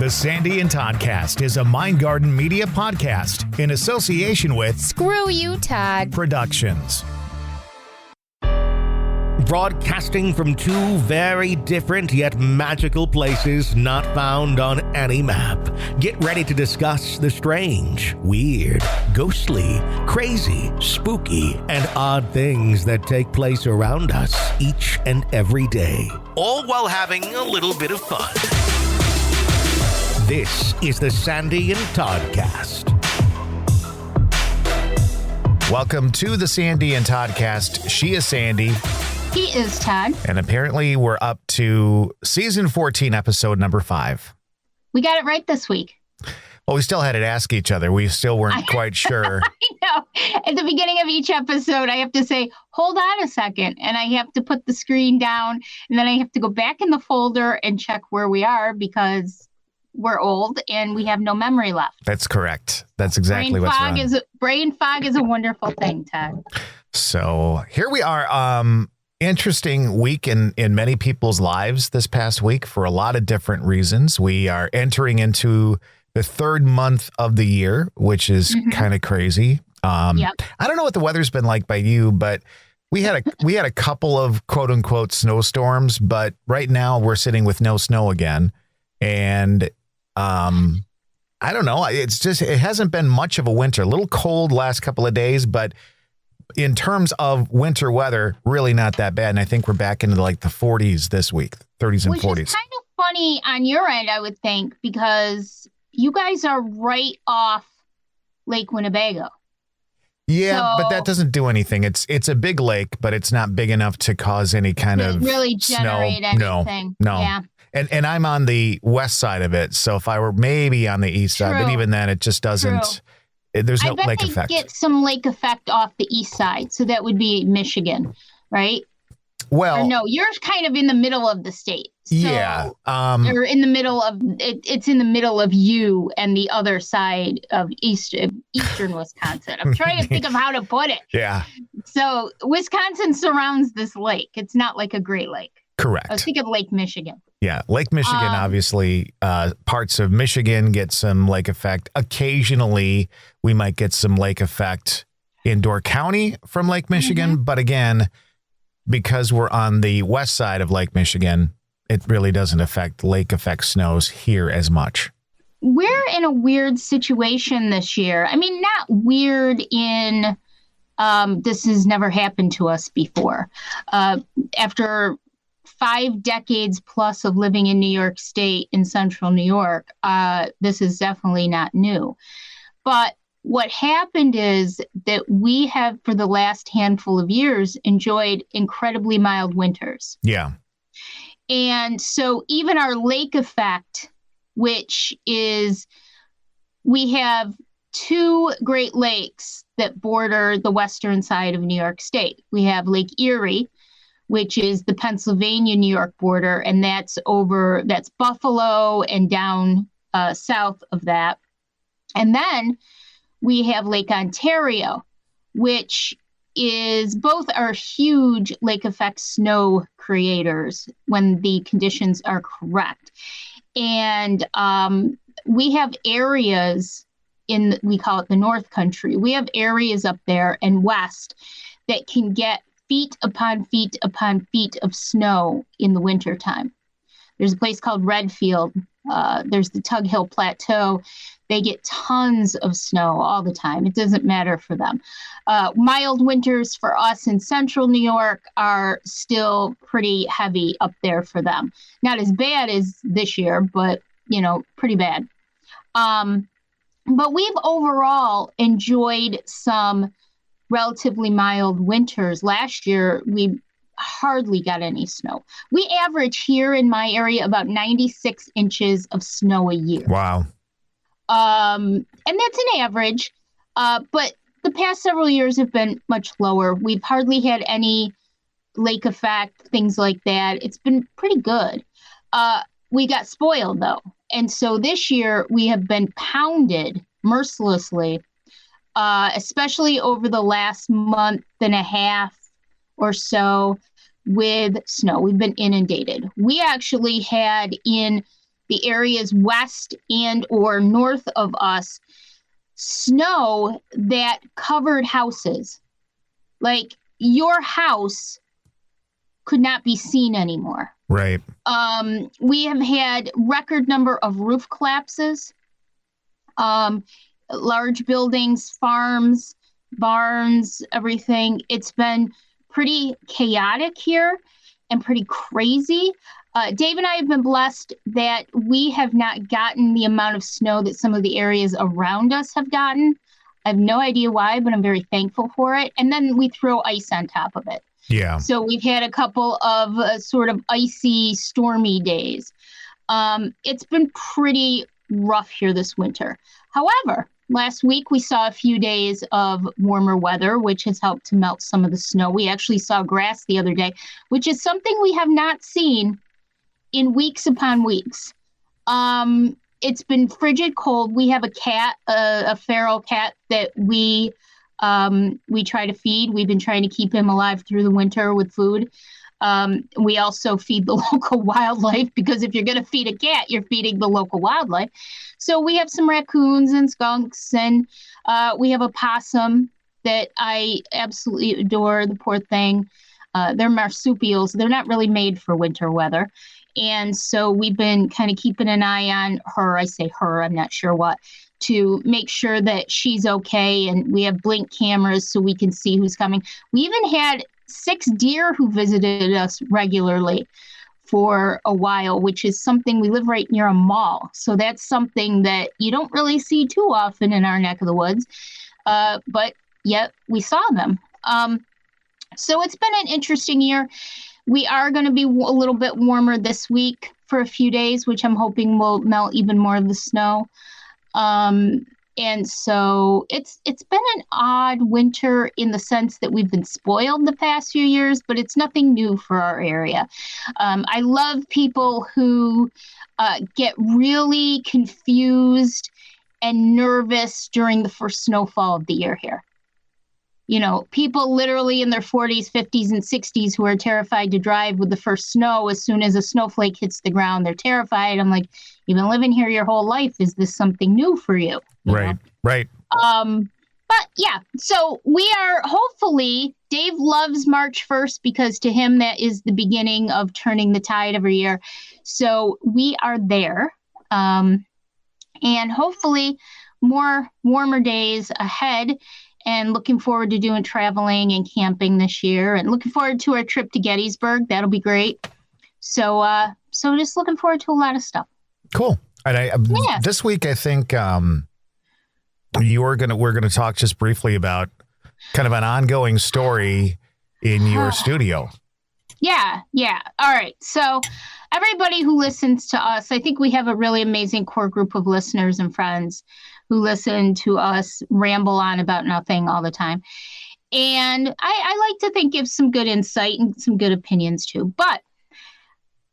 The Sandy and Toddcast is a Mindgarden Media podcast in association with Screw You, Todd Productions. Broadcasting from two very different yet magical places not found on any map. Get ready to discuss the strange, weird, ghostly, crazy, spooky, and odd things that take place around us each and every day. All while having a little bit of fun. This is the Sandy and Toddcast. Welcome to the Sandy and Toddcast. She is Sandy. He is Todd. And apparently we're up to season 14, episode number 5. We got it right this week. Well, we still had to ask each other. We still weren't quite sure. I know. At the beginning of each episode, I have to say, hold on a second. And I have to put the screen down. And then I have to go back in the folder and check where we are because we're old and we have no memory left. That's correct. That's exactly what's wrong. Brain fog is a wonderful thing, Todd. So here we are. Interesting week in many people's lives this past week for a lot of different reasons. We are entering into the third month of the year, which is kind of crazy. Yep. I don't know what the weather's been like by you, but we had a couple of quote unquote snowstorms, but right now we're sitting with no snow again. And I don't know. It hasn't been much of a winter. A little cold last couple of days, but in terms of winter weather, really not that bad. And I think we're back into like the 40s this week, 30s and 40s. Which is kind of funny on your end, I would think, because you guys are right off Lake Winnebago. Yeah, but that doesn't do anything. It's a big lake, but it's not big enough to cause any kind of really generate snow. anything. No. Yeah. And I'm on the west side of it. So if I were maybe on the east side, but even then it just doesn't. There's no lake effect. Get some lake effect off the east side. So that would be Michigan, right? Well, or no, you're kind of in the middle of the state. So, yeah. Or in the middle of it's in the middle of you and the other side of eastern Wisconsin. I'm trying to think of how to put it. Yeah. So Wisconsin surrounds this lake. It's not like a Great Lake. Correct. I was thinking of Lake Michigan. Yeah, Lake Michigan, obviously, parts of Michigan get some lake effect. Occasionally, we might get some lake effect in Door County from Lake Michigan. But again, because we're on the west side of Lake Michigan, it really doesn't affect lake effect snows here as much. We're in a weird situation this year. I mean, not weird in this has never happened to us before. After 5 decades plus of living in New York State in central New York, this is definitely not new. But what happened is that we have, for the last handful of years, enjoyed incredibly mild winters. Yeah. And so even our lake effect, which is we have 2 Great Lakes that border the western side of New York State. We have Lake Erie, which is the Pennsylvania-New York border, and that's Buffalo and down south of that. And then we have Lake Ontario, which is both are huge lake effect snow creators when the conditions are correct. And we have areas we call it the North Country. We have areas up there and west that can get feet upon feet upon feet of snow in the wintertime. There's a place called Redfield. There's the Tug Hill Plateau. They get tons of snow all the time. It doesn't matter for them. Mild winters for us in central New York are still pretty heavy up there for them. Not as bad as this year, but, pretty bad. But we've overall enjoyed some relatively mild winters. Last year, we hardly got any snow. We average here in my area about 96 inches of snow a year. Wow. And that's an average. But the past several years have been much lower. We've hardly had any lake effect, things like that. It's been pretty good. We got spoiled, though. And so this year, we have been pounded mercilessly, especially over the last month and a half or so with snow. We've been inundated. We actually had in the areas west and or north of us, snow that covered houses. Like your house could not be seen anymore. Right. We have had record number of roof collapses, large buildings, farms, barns, everything. It's been pretty chaotic here and pretty crazy. Dave and I have been blessed that we have not gotten the amount of snow that some of the areas around us have gotten. I have no idea why, but I'm very thankful for it. And then we throw ice on top of it. Yeah. So we've had a couple of sort of icy, stormy days. It's been pretty rough here this winter. However, last week we saw a few days of warmer weather, which has helped to melt some of the snow. We actually saw grass the other day, which is something we have not seen in weeks upon weeks. It's been frigid cold. We have a cat, a feral cat that we try to feed. We've been trying to keep him alive through the winter with food. We also feed the local wildlife, because if you're going to feed a cat, you're feeding the local wildlife. So we have some raccoons and skunks, and we have a possum that I absolutely adore, the poor thing. They're marsupials. They're not really made for winter weather. And so we've been kind of keeping an eye on her. I say her, I'm not sure what, to make sure that she's okay. And we have blink cameras so we can see who's coming. We even had 6 deer who visited us regularly for a while, which is something, we live right near a mall. So that's something that you don't really see too often in our neck of the woods. But yet we saw them. So it's been an interesting year. We are going to be a little bit warmer this week for a few days, which I'm hoping will melt even more of the snow. And so it's been an odd winter in the sense that we've been spoiled the past few years, but it's nothing new for our area. I love people who get really confused and nervous during the first snowfall of the year here. You know, people literally in their 40s, 50s, and 60s who are terrified to drive with the first snow. As soon as a snowflake hits the ground, they're terrified. I'm like, you've been living here your whole life. Is this something new for you? Right, right. But yeah, so we are hopefully, Dave loves March 1st because to him that is the beginning of turning the tide every year. So we are there. And hopefully more warmer days ahead. And looking forward to doing traveling and camping this year, and looking forward to our trip to Gettysburg. That'll be great. So just looking forward to a lot of stuff. Cool. And this week, I think we're gonna talk just briefly about kind of an ongoing story in your studio. Yeah. All right. So everybody who listens to us, I think we have a really amazing core group of listeners and friends who listen to us ramble on about nothing all the time. And I like to think give some good insight and some good opinions too. But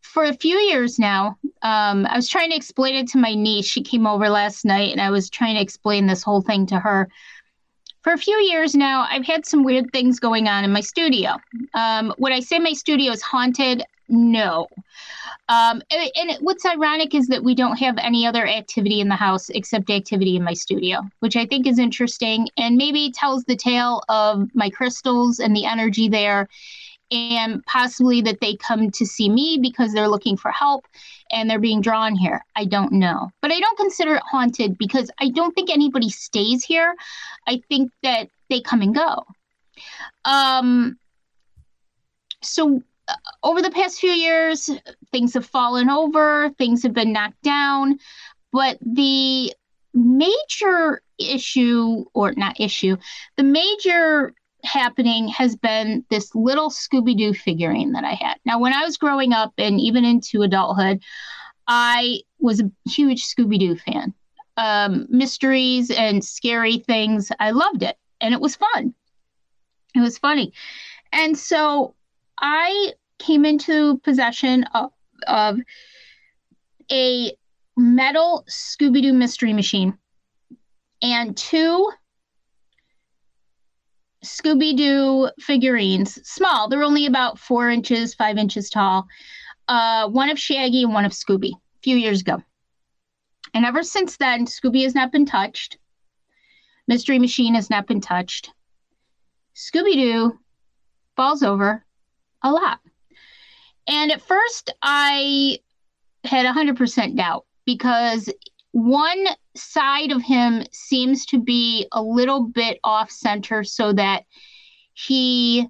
for a few years now, I was trying to explain it to my niece. She came over last night and I was trying to explain this whole thing to her. For a few years now, I've had some weird things going on in my studio. Would I say my studio is haunted? No. What's ironic is that we don't have any other activity in the house except activity in my studio, which I think is interesting and maybe tells the tale of my crystals and the energy there, and possibly that they come to see me because they're looking for help and they're being drawn here. I don't know. But I don't consider it haunted because I don't think anybody stays here. I think that they come and go. So over the past few years, things have fallen over, things have been knocked down, but the major issue, or not issue, the major happening has been this little Scooby-Doo figurine that I had. Now, when I was growing up and even into adulthood, I was a huge Scooby-Doo fan. Mysteries and scary things, I loved it, and it was fun. It was funny. And so I came into possession of a metal Scooby-Doo mystery machine and 2 Scooby-Doo figurines, small. They're only about 4 inches, 5 inches tall. One of Shaggy and one of Scooby. If few years ago. And ever since then, Scooby has not been touched. Mystery Machine has not been touched. Scooby-Doo falls over a lot. And at first, I had 100% doubt because one side of him seems to be a little bit off center, so that his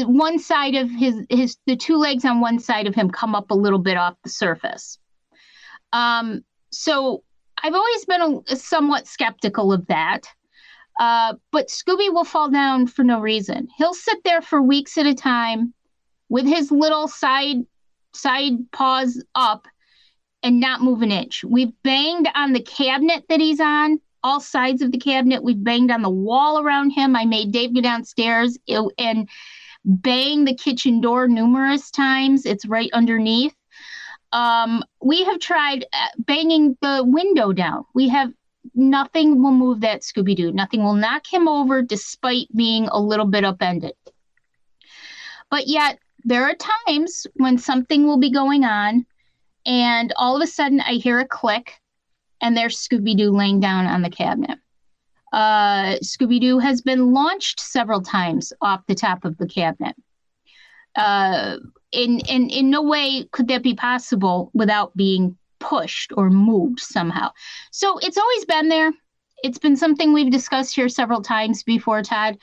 one side of the two legs on one side of him come up a little bit off the surface. So I've always been somewhat skeptical of that. But Scooby will fall down for no reason. He'll sit there for weeks at a time with his little side paws up and not move an inch. We've banged on the cabinet that he's on, all sides of the cabinet. We've banged on the wall around him. I made Dave go downstairs and bang the kitchen door numerous times. It's right underneath. We have tried banging the window down. Nothing will move that Scooby-Doo. Nothing will knock him over despite being a little bit upended. But yet there are times when something will be going on and all of a sudden I hear a click and there's Scooby-Doo laying down on the cabinet. Scooby-Doo has been launched several times off the top of the cabinet. In no way could that be possible without being pushed or moved somehow. So it's always been there. It's been something we've discussed here several times before, Todd.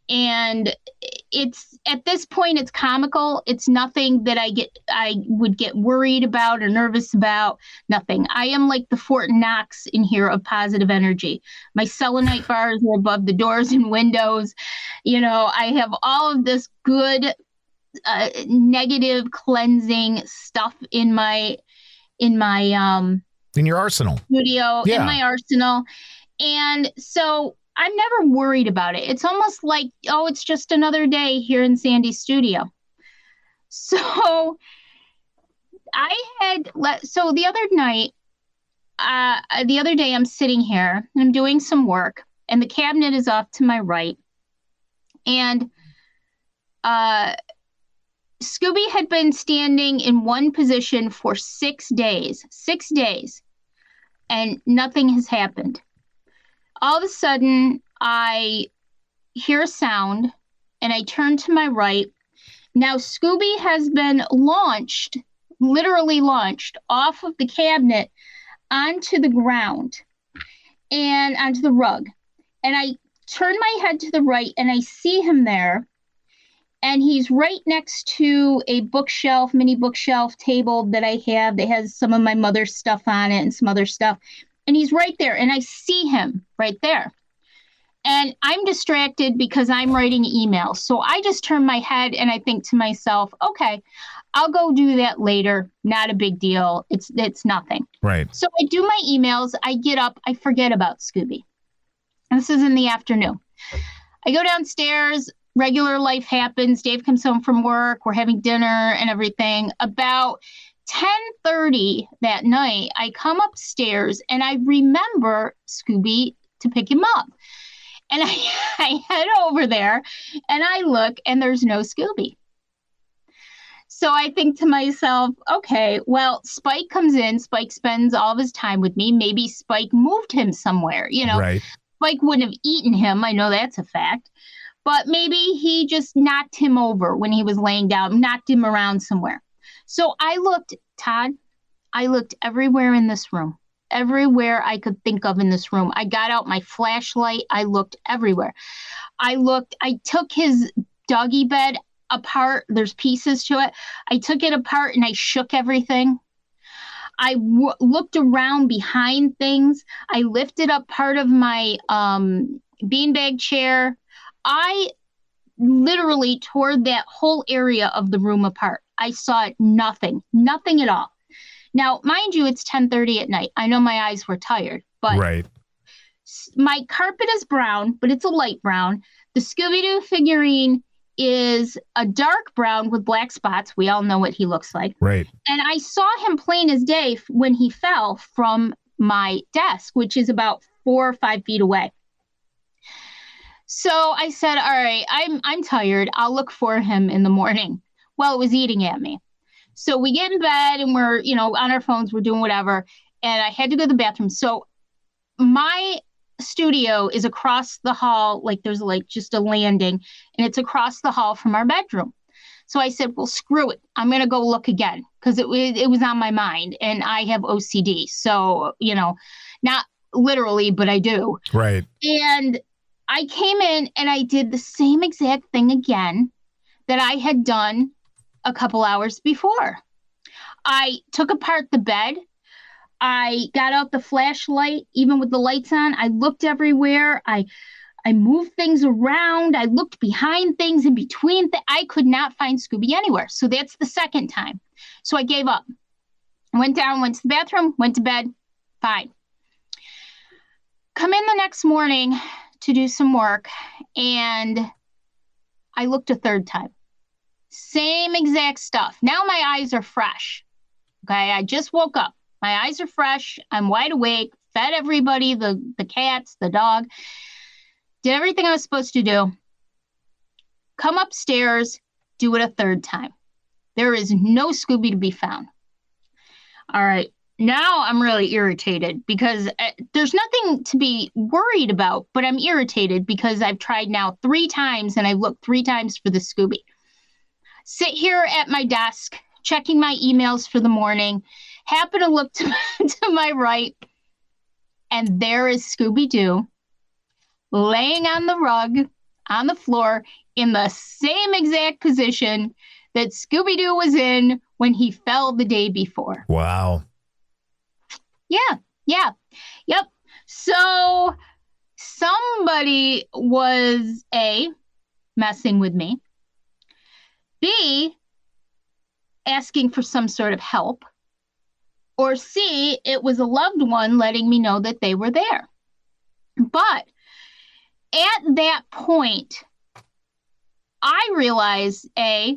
And it's at this point, it's comical. It's nothing that I would get worried about or nervous about. Nothing. I am like the Fort Knox in here of positive energy. My selenite bars are above the doors and windows. I have all of this good negative cleansing stuff in your arsenal studio, in my arsenal. And so I'm never worried about it. It's almost like, it's just another day here in Sandy's studio. So the other day I'm sitting here and I'm doing some work and the cabinet is off to my right. And, Scooby had been standing in one position for 6 days, and nothing has happened. All of a sudden, I hear a sound, and I turn to my right. Now, Scooby has been literally launched off of the cabinet onto the ground and onto the rug. And I turn my head to the right, and I see him there. And he's right next to a mini bookshelf table that I have that has some of my mother's stuff on it and some other stuff. And he's right there. And I see him right there. And I'm distracted because I'm writing emails. So I just turn my head and I think to myself, okay, I'll go do that later. Not a big deal. It's nothing. Right. So I do my emails. I get up. I forget about Scooby. And this is in the afternoon. I go downstairs. Regular life happens. Dave comes home from work. We're having dinner and everything. About 10:30 that night, I come upstairs and I remember Scooby to pick him up. And I head over there and I look and there's no Scooby. So I think to myself, okay, well, Spike comes in. Spike spends all of his time with me. Maybe Spike moved him somewhere. Right. Spike wouldn't have eaten him. I know that's a fact. But maybe he just knocked him over when he was laying down, knocked him around somewhere. So I looked everywhere in this room, everywhere I could think of in this room. I got out my flashlight. I looked everywhere. I took his doggy bed apart. There's pieces to it. I took it apart and I shook everything. I looked around behind things. I lifted up part of my beanbag chair. I literally tore that whole area of the room apart. I saw nothing at all. Now, mind you, it's 10:30 at night. I know my eyes were tired, but right. My carpet is brown, but it's a light brown. The Scooby-Doo figurine is a dark brown with black spots. We all know what he looks like. Right. And I saw him plain as day when he fell from my desk, which is about 4 or 5 feet away. So I said, all right, I'm tired. I'll look for him in the morning. Well, it was eating at me. So we get in bed and we're, on our phones, we're doing whatever. And I had to go to the bathroom. So my studio is across the hall, like there's like just a landing, and it's across the hall from our bedroom. So I said, well, screw it. I'm going to go look again because it was on my mind, and I have OCD. So, not literally, but I do. Right. And I came in and I did the same exact thing again that I had done a couple hours before. I took apart the bed. I got out the flashlight, even with the lights on. I looked everywhere. I moved things around. I looked behind things, in between. I could not find Scooby anywhere. So that's the second time. So I gave up. I went down, went to the bathroom, went to bed. Fine. Come in the next morning to do some work, and I looked a third time. Same exact stuff. Now my eyes are fresh. Okay, I just woke up. My eyes are fresh. I'm wide awake. Fed everybody, the cats, the dog. Did everything I was supposed to do. Come upstairs, do it a third time. There is no Scooby to be found. All right. Now I'm really irritated because there's nothing to be worried about, but I'm irritated because I've tried now 3 times and I've looked 3 times for the Scooby. Sit here at my desk, checking my emails for the morning, happen to look to my right, and there is Scooby-Doo laying on the rug, on the floor, in the same exact position that Scooby-Doo was in when he fell the day before. Wow. Yeah. Yep. So somebody was A, messing with me, B, asking for some sort of help, or C, it was a loved one letting me know that they were there. But at that point, I realized, okay,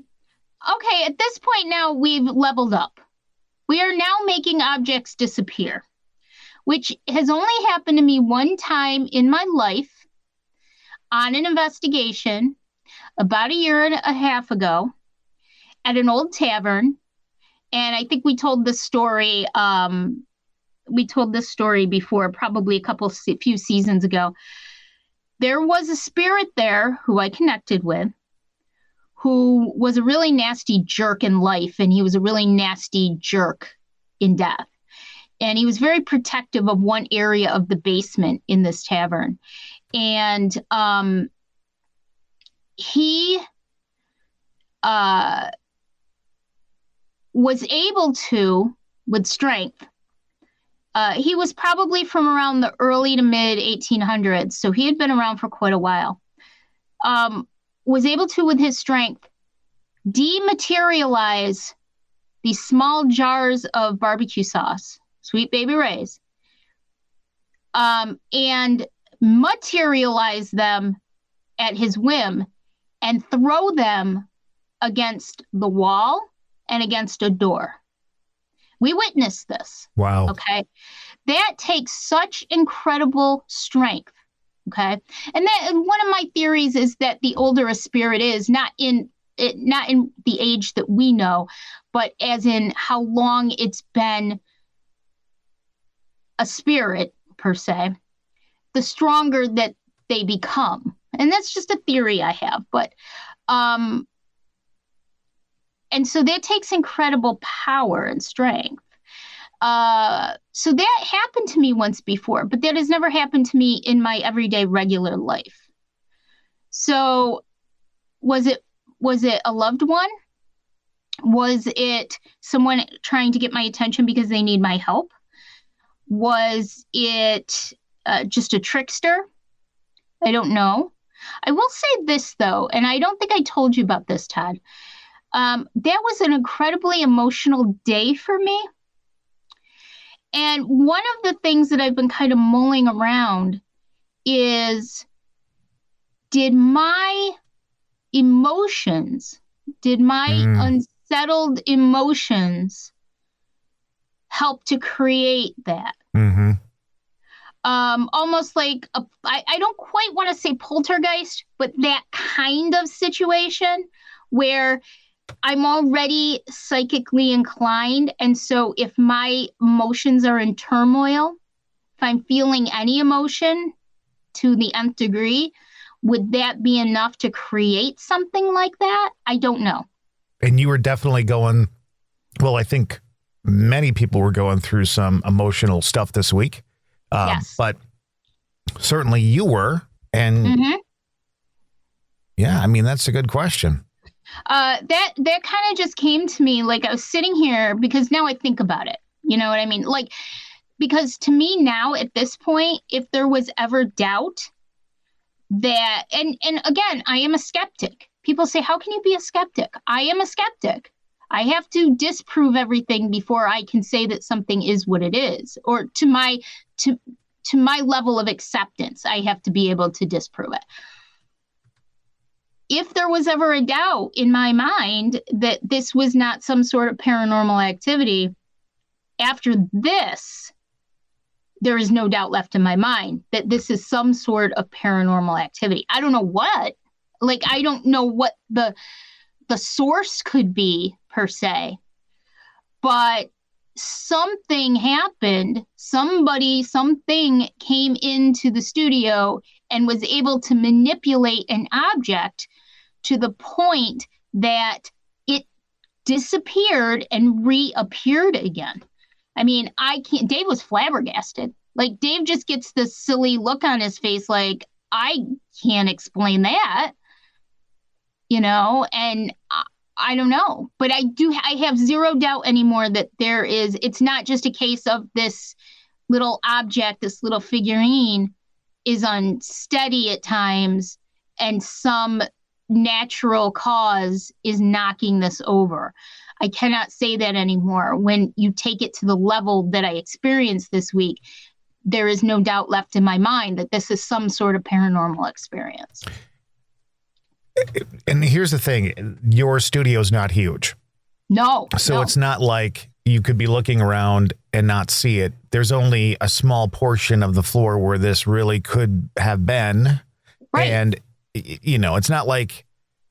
at this point now we've leveled up. We are now making objects disappear, which has only happened to me one time in my life on an investigation about a year and a half ago at an old tavern. And I think we told this story. Before, probably a few seasons ago. There was a spirit there who I connected with, who was a really nasty jerk in life, and he was a really nasty jerk in death. And he was very protective of one area of the basement in this tavern. And he was able to, with strength, he was probably from around the early to mid 1800s, so he had been around for quite a while, was able to, with his strength, dematerialize these small jars of barbecue sauce, Sweet Baby Ray's, and materialize them at his whim and throw them against the wall and against a door. We witnessed this. Wow. Okay. That takes such incredible strength. Okay. And one of my theories is that the older a spirit is, not in the age that we know, but as in how long it's been a spirit per se, the stronger that they become. And that's just a theory I have, but, and so that takes incredible power and strength. So that happened to me once before, but that has never happened to me in my everyday regular life. So was it a loved one? Was it someone trying to get my attention because they need my help? Was it just a trickster? I don't know. I will say this, though, and I don't think I told you about this, Todd. That was an incredibly emotional day for me. And one of the things that I've been kind of mulling around is, did my emotions, unsettled emotions help to create that? Mm-hmm. Almost like I don't quite want to say poltergeist, but that kind of situation where I'm already psychically inclined. And so if my emotions are in turmoil, if I'm feeling any emotion to the nth degree, would that be enough to create something like that? I don't know. And you were definitely going, well, I think many people were going through some emotional stuff this week. Yes. But certainly you were. And yeah, I mean, that's a good question. That kind of just came to me, like I was sitting here, because now I think about it. You know what I mean? Like, because to me now at this point, if there was ever doubt that, and again, I am a skeptic. People say, how can you be a skeptic? I am a skeptic. I have to disprove everything before I can say that something is what it is, or to my level of acceptance, I have to be able to disprove it. If there was ever a doubt in my mind that this was not some sort of paranormal activity, after this, there is no doubt left in my mind that this is some sort of paranormal activity. I don't know what. Like, I don't know what the source could be per se, but something happened. Something came into the studio and was able to manipulate an object to the point that it disappeared and reappeared again. I mean, Dave was flabbergasted. Like, Dave just gets this silly look on his face like, I can't explain that, you know, and I don't know. But I have zero doubt anymore that it's not just a case of this little object, this little figurine is unsteady at times, and some natural cause is knocking this over. I cannot say that anymore. When you take it to the level that I experienced this week, there is no doubt left in my mind that this is some sort of paranormal experience. And here's the thing, your studio's not huge. No. So it's not like you could be looking around and not see it. There's only a small portion of the floor where this really could have been. Right. And, you know, it's not like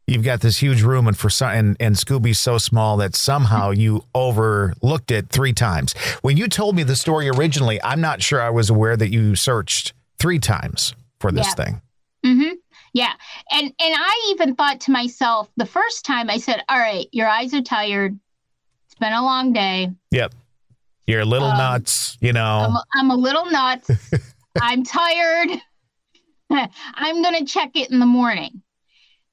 you've got this huge room and Scooby's so small that somehow you overlooked it 3 times. When you told me the story originally, I'm not sure I was aware that you searched 3 times for this thing. Mm-hmm. Yeah. And I even thought to myself, the first time I said, all right, your eyes are tired. It's been a long day. Yep. You're a little nuts, you know. I'm a little nuts. I'm tired. I'm going to check it in the morning.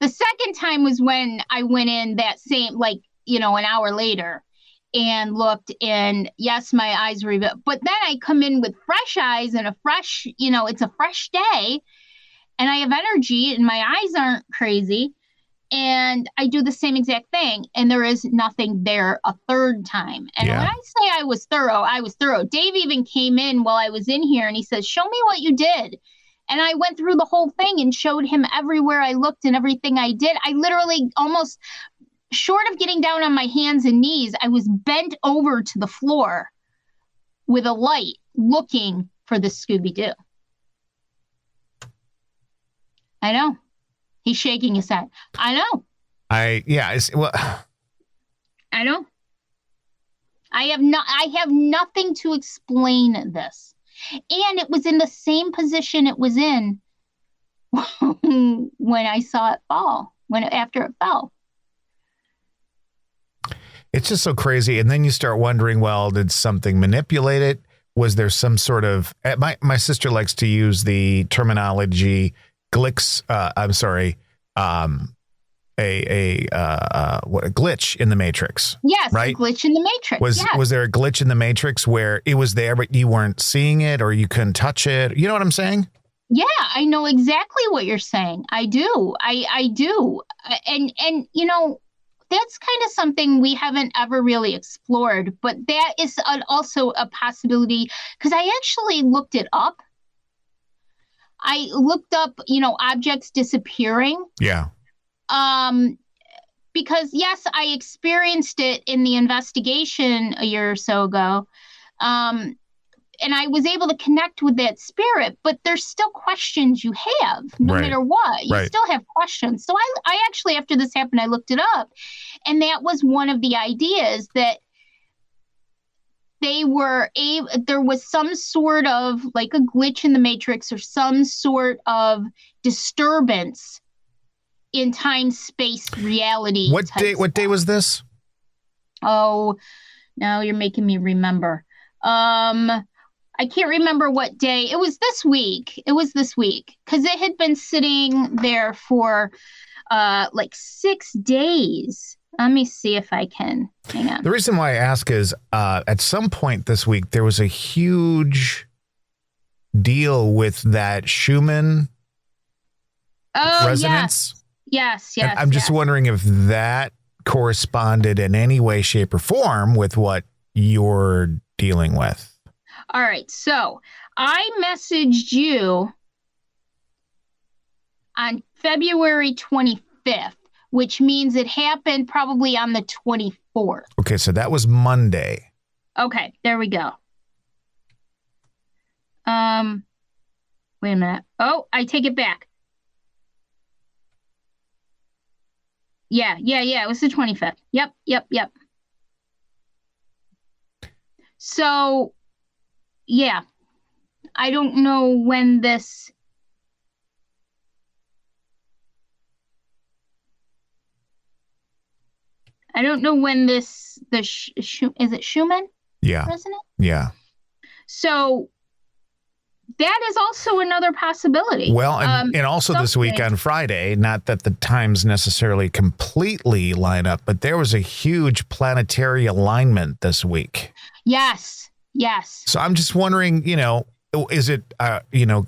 The second time was when I went in that same, like, you know, an hour later and looked, and yes, my eyes were, but then I come in with fresh eyes and it's a fresh day and I have energy and my eyes aren't crazy. And I do the same exact thing, and there is nothing there a third time. And when I say I was thorough. Dave even came in while I was in here and he says, show me what you did. And I went through the whole thing and showed him everywhere I looked and everything I did. I literally, almost short of getting down on my hands and knees, I was bent over to the floor with a light looking for the Scooby-Doo. I know. He's shaking his head. I know. I know. I have nothing to explain this. And it was in the same position it was in when I saw it fall, after it fell. It's just so crazy. And then you start wondering, well, did something manipulate it? Was there some sort of, my sister likes to use the terminology glitch, a glitch in the Matrix. Yes, right? A glitch in the Matrix. Was there a glitch in the Matrix where it was there, but you weren't seeing it or you couldn't touch it? You know what I'm saying? Yeah, I know exactly what you're saying. I do. I do. And you know, that's kind of something we haven't ever really explored, but that is also a possibility, because I actually looked it up. I looked up, you know, objects disappearing. Yeah. Because yes, I experienced it in the investigation a year or so ago. and I was able to connect with that spirit, but there's still questions you have, no matter what. You still have questions. So I actually, after this happened, I looked it up, and that was one of the ideas, that there was some sort of like a glitch in the matrix or some sort of disturbance in time, space, reality. What day was this? Oh, now you're making me remember. I can't remember what day. It was this week. Because it had been sitting there for like 6 days. Let me see if I can. Hang on. The reason why I ask is at some point this week, there was a huge deal with that Schumann resonance. Yes. And I'm just wondering if that corresponded in any way, shape, or form with what you're dealing with. All right. So I messaged you on February 25th, which means it happened probably on the 24th. Okay. So that was Monday. Okay. There we go. Wait a minute. Oh, I take it back. Yeah. It was the 25th. Yep. So, yeah, I don't know when this. Is it Schumann? Yeah. Resonant? Yeah. So that is also another possibility. Well, and also this week on Friday, not that the times necessarily completely line up, but there was a huge planetary alignment this week. Yes. So I'm just wondering, is it,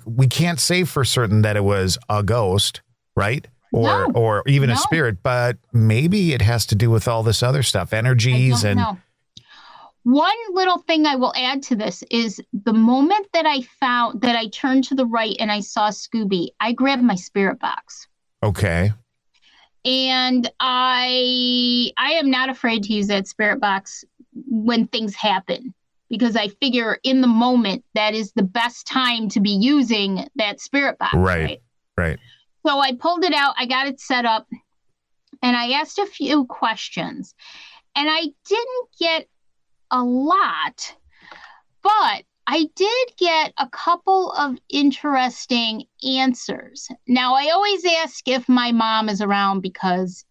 we can't say for certain that it was a ghost, right? Or even a spirit, but maybe it has to do with all this other stuff, energies and. No. One little thing I will add to this is the moment that I turned to the right and I saw Scooby, I grabbed my spirit box. Okay. And I am not afraid to use that spirit box when things happen, because I figure in the moment that is the best time to be using that spirit box. Right. So I pulled it out, I got it set up, and I asked a few questions. And I didn't get a lot, but I did get a couple of interesting answers. Now, I always ask if my mom is around because,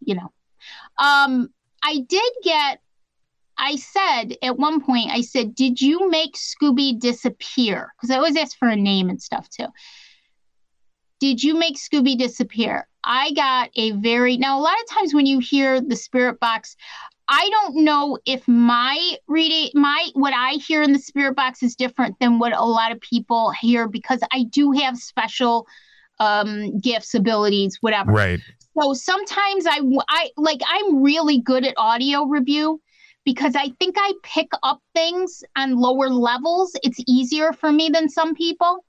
I said at one point, did you make Scooby disappear? Because I always ask for a name and stuff too. Did you make Scooby disappear? I got now a lot of times when you hear the spirit box, I don't know if what I hear in the spirit box is different than what a lot of people hear, because I do have special gifts, abilities, whatever. Right. So sometimes I'm really good at audio review because I think I pick up things on lower levels. It's easier for me than some people.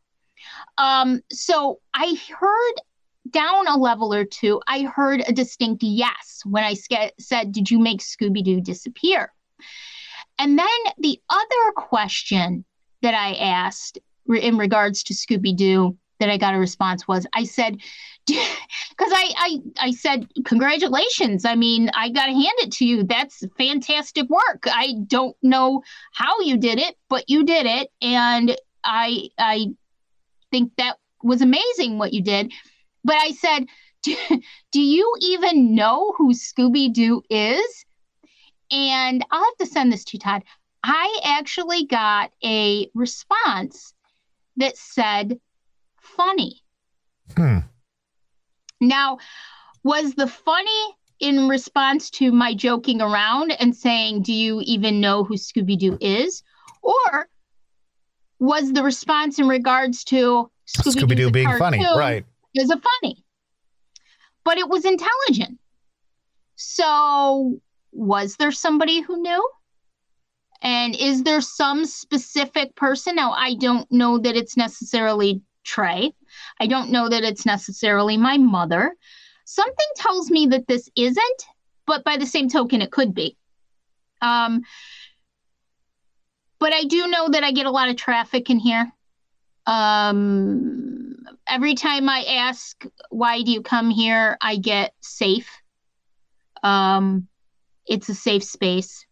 So I heard down a level or two, I heard a distinct yes when I said, did you make Scooby-Doo disappear? And then the other question that I asked in regards to Scooby-Doo that I got a response was, I said, because I said, congratulations. I mean, I got to hand it to you. That's fantastic work. I don't know how you did it, but you did it. And I think that was amazing what you did. But I said, do you even know who Scooby-Doo is? And I'll have to send this to you, Todd. I actually got a response that said, funny. Now, was the funny in response to my joking around and saying, do you even know who Scooby-Doo is? Or was the response in regards to Scooby-Doo being funny? Right. Is a funny, but it was intelligent. So was there somebody who knew? And is there some specific person? Now, I don't know that it's necessarily Trey. I don't know that it's necessarily my mother. Something tells me that this isn't, but by the same token, it could be. But I do know that I get a lot of traffic in here. Every time I ask, why do you come here? I get safe. It's a safe space.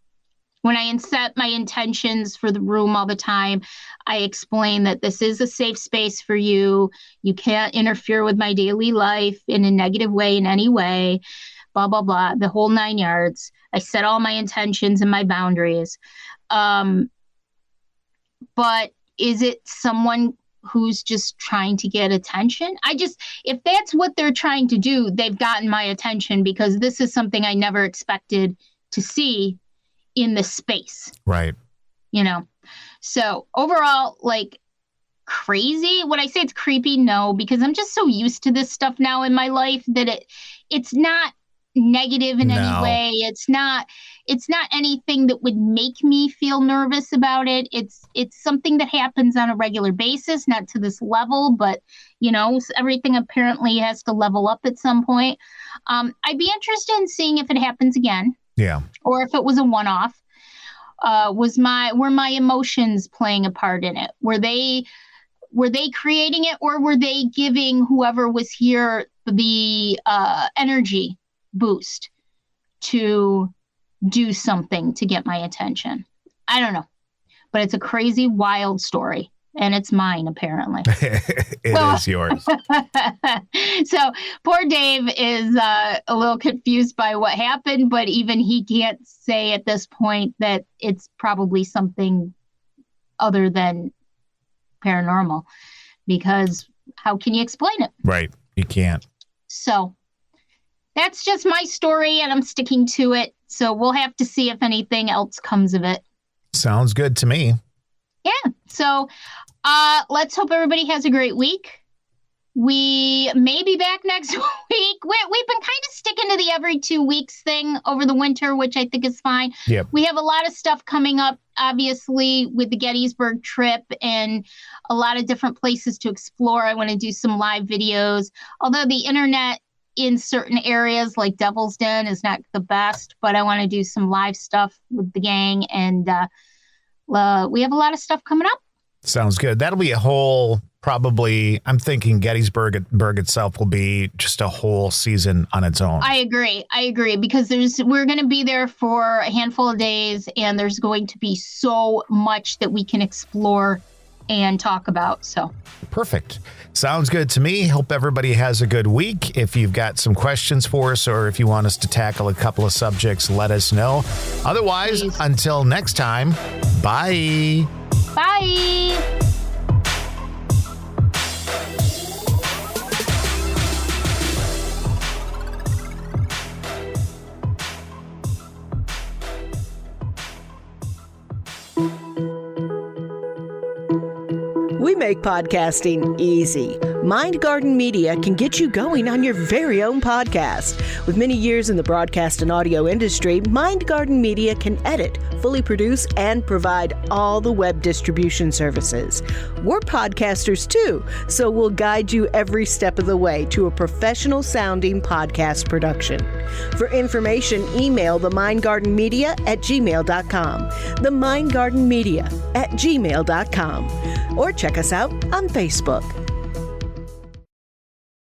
When I set my intentions for the room all the time, I explain that this is a safe space for you. You can't interfere with my daily life in a negative way in any way, blah, blah, blah, the whole 9 yards. I set all my intentions and my boundaries. But is it someone who's just trying to get attention? If that's what they're trying to do, they've gotten my attention, because this is something I never expected to see in the space. Right. So overall, like, crazy. Would I say it's creepy? No, because I'm just so used to this stuff now in my life that it's not negative in any way. It's not anything that would make me feel nervous about it. It's something that happens on a regular basis, not to this level, but everything apparently has to level up at some point. I'd be interested in seeing if it happens again. Yeah. Or if it was a one-off. Were my emotions playing a part in it? Were they creating it, or were they giving whoever was here the energy boost to do something to get my attention? I don't know, but it's a crazy, wild story, and it's mine, apparently. It is yours. So poor Dave is a little confused by what happened, but even he can't say at this point that it's probably something other than paranormal, because how can you explain it? Right. You can't. So that's just my story, and I'm sticking to it. So we'll have to see if anything else comes of it. Sounds good to me. Yeah. So let's hope everybody has a great week. We may be back next week. We've been kind of sticking to the every 2 weeks thing over the winter, which I think is fine. Yep. We have a lot of stuff coming up, obviously, with the Gettysburg trip and a lot of different places to explore. I want to do some live videos, although the internet in certain areas like Devil's Den is not the best, but I want to do some live stuff with the gang, and we have a lot of stuff coming up. Sounds good. That'll be a whole, probably, I'm thinking Gettysburg itself will be just a whole season on its own. I agree, because we're going to be there for a handful of days, and there's going to be so much that we can explore and talk about. So perfect. Sounds good to me. Hope everybody has a good week. If you've got some questions for us, or if you want us to tackle a couple of subjects, let us know. Otherwise, please. Until next time, bye. Bye. We make podcasting easy. Mindgarden Media can get you going on your very own podcast. With many years in the broadcast and audio industry, Mindgarden Media can edit, fully produce, and provide all the web distribution services. We're podcasters too, so we'll guide you every step of the way to a professional sounding podcast production. For information, email the Mindgarden Media at gmail.com, the Mindgarden Media at gmail.com, or check us out on Facebook.